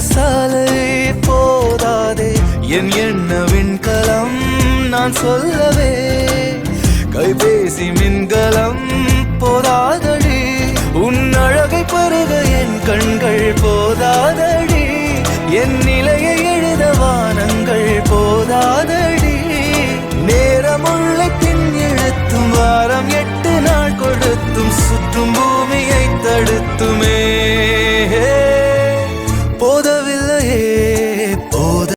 சாலை போதாதே என் எண்ண விண்கலம் நான் சொல்லவே கைபேசி மின்கலம் போதாதடி உன் அழகை பருக என் கண்கள் போதாதடி என் நிலையை எழுத வானங்கள் போதாதடி நேரமுள்ள பின் எழுத்தும் வாரம் 8 நாள் கொடுத்தும் சுற்றும் பூமியை தடுத்துமே